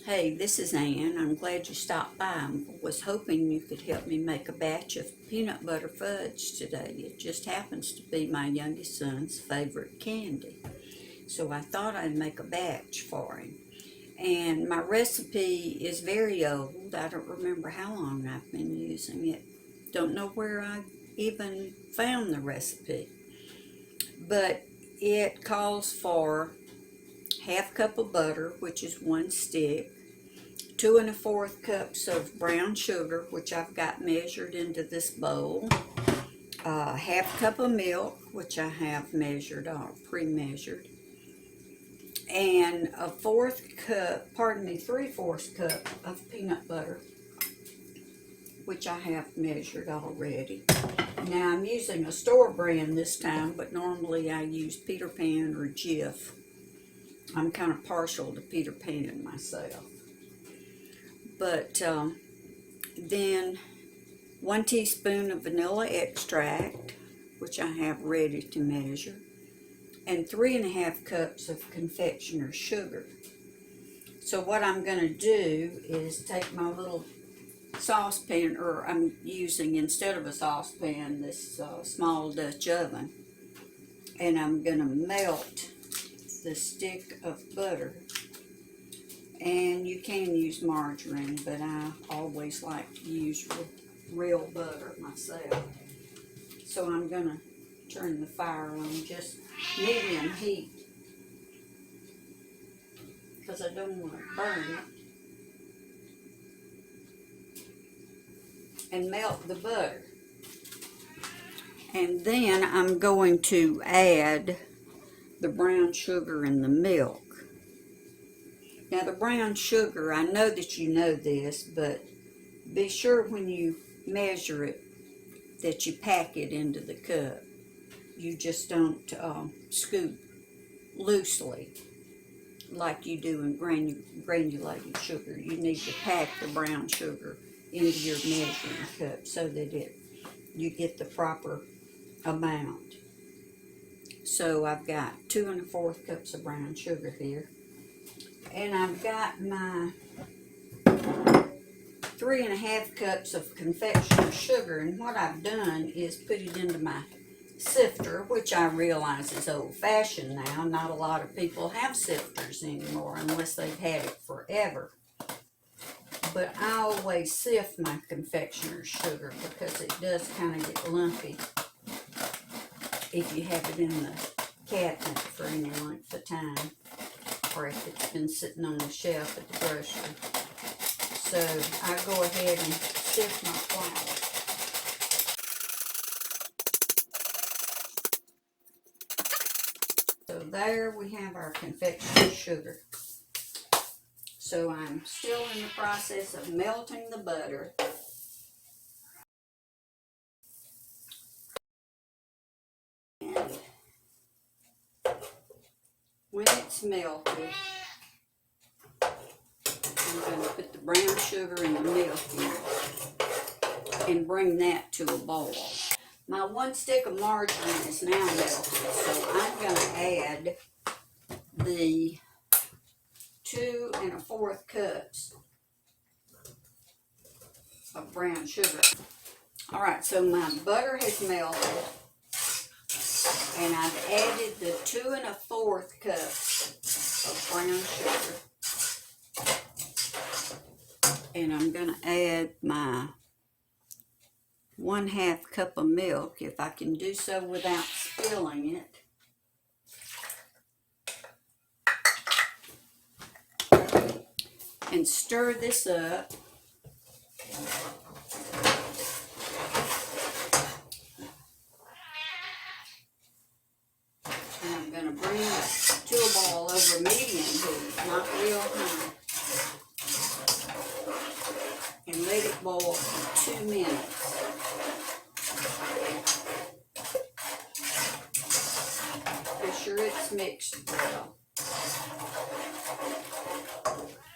Hey, this is Ann. I'm glad you stopped by. I was hoping you could help me make a batch of peanut butter fudge today. It just happens to be my youngest son's favorite candy. So I thought I'd make a batch for him. And my recipe is very old. I don't remember how long I've been using it. Don't know where I even found the recipe. But it calls for half cup of butter, which is 1 stick, 2 1/4 cups of brown sugar, which I've got measured into this bowl, half cup of milk, which I have measured or pre-measured, and a 3/4 cup of peanut butter, which I have measured already. Now I'm using a store brand this time, but normally I use Peter Pan or Jif. I'm kind of partial to Peter Pan myself. But then 1 teaspoon of vanilla extract, which I have ready to measure, and 3 1/2 cups of confectioner sugar. So what I'm going to do is take my little saucepan, or I'm using, instead of a saucepan, this small Dutch oven, and I'm going to melt the stick of butter. And you can use margarine, but I always like to use real butter myself. So I'm going to turn the fire on just medium heat, because I don't want to burn it. And melt the butter. And then I'm going to add the brown sugar and the milk. Now the brown sugar, I know that you know this, but be sure when you measure it that you pack it into the cup. You just don't scoop loosely like you do in granulated sugar. You need to pack the brown sugar into your measuring cup so that you get the proper amount. So I've got 2 1/4 cups of brown sugar here. And I've got my 3 1/2 cups of confectioner sugar, and what I've done is put it into my sifter, which I realize is old-fashioned now. Not a lot of people have sifters anymore unless they've had it forever. But I always sift my confectioner sugar because it does kind of get lumpy if you have it in the cabinet for any length of time, or if it's been sitting on the shelf at the grocery. So I go ahead and sift my flour. So there we have our confectioner sugar. So I'm still in the process of melting the butter. And when it's melted, I'm going to put the brown sugar and the milk in and bring that to a boil. My 1 stick of margarine is now melted, so I'm going to add the 2 1/4 cups of brown sugar. All right, so my butter has melted, and I've added the 2 1/4 cups of brown sugar. And I'm going to add my 1/2 cup of milk, if I can do so without spilling it. And stir this up. And I'm going to bring it to a boil over medium heat, not real high. And let it boil for 2 minutes. Be sure it's mixed well.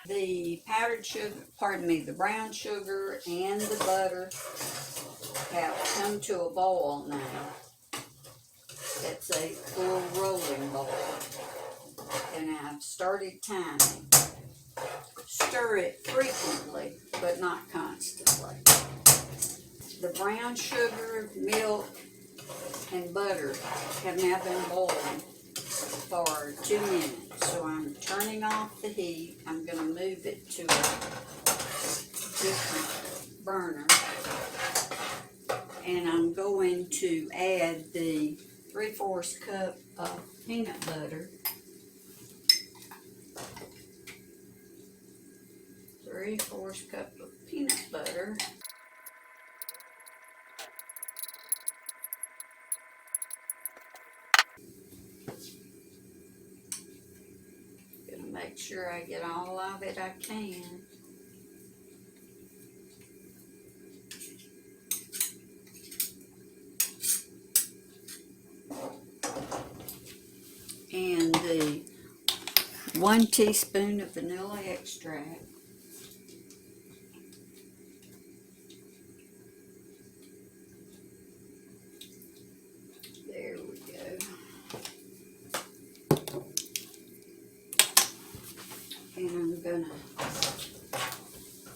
The powdered sugar, the brown sugar and the butter have come to a boil now. It's a full rolling boil. And I've started timing. Stir it frequently, but not constantly. The brown sugar, milk, and butter have now been boiling for 2 minutes. So I'm turning off the heat. I'm going to move it to a different burner. And I'm going to add the 3/4 cup of peanut butter. 3/4 cup of peanut butter. Gonna make sure I get all of it I can. And the 1 teaspoon of vanilla extract. There we go. And I'm gonna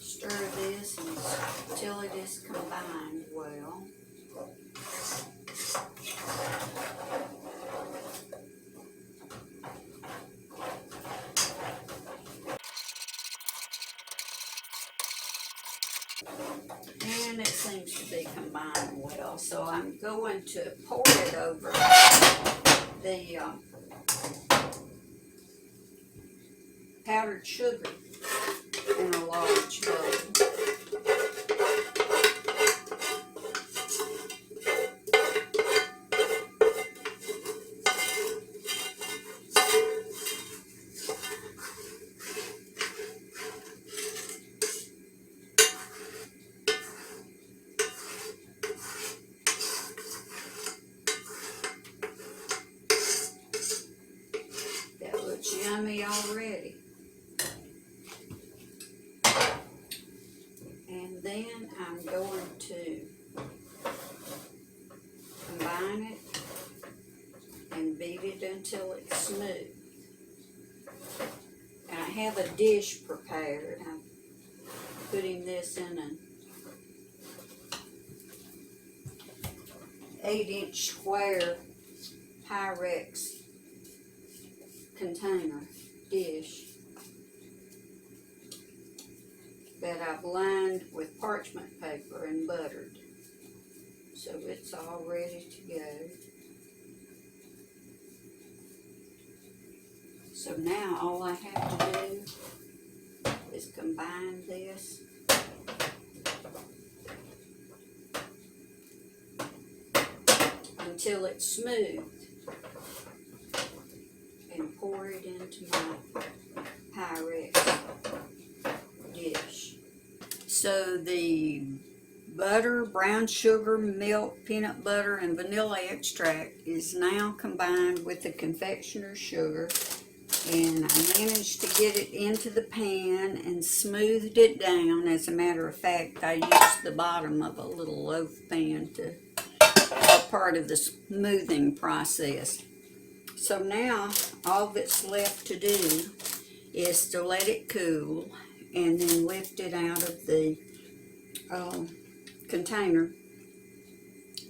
stir this until it is combined well. And it seems to be combined well, so I'm going to pour it over the powdered sugar in a large bowl. That looks yummy already. And then I'm going to combine it and beat it until it's smooth. And I have a dish prepared. I'm putting this in an 8-inch square pyrex container dish that I've lined with parchment paper and buttered. So it's all ready to go. So now all I have to do is combine this until it's smooth and pour it into my pyrex dish. So the butter, brown sugar, milk, peanut butter, and vanilla extract is now combined with the confectioner sugar, and I managed to get it into the pan and smoothed it down. As a matter of fact, I used the bottom of a little loaf pan to part of the smoothing process. So now all that's left to do is to let it cool and then lift it out of the container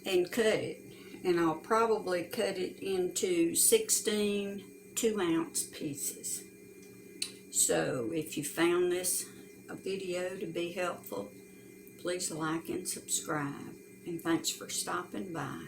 and cut it. And I'll probably cut it into 16 2-ounce pieces. So if you found this video to be helpful, please like and subscribe. And thanks for stopping by.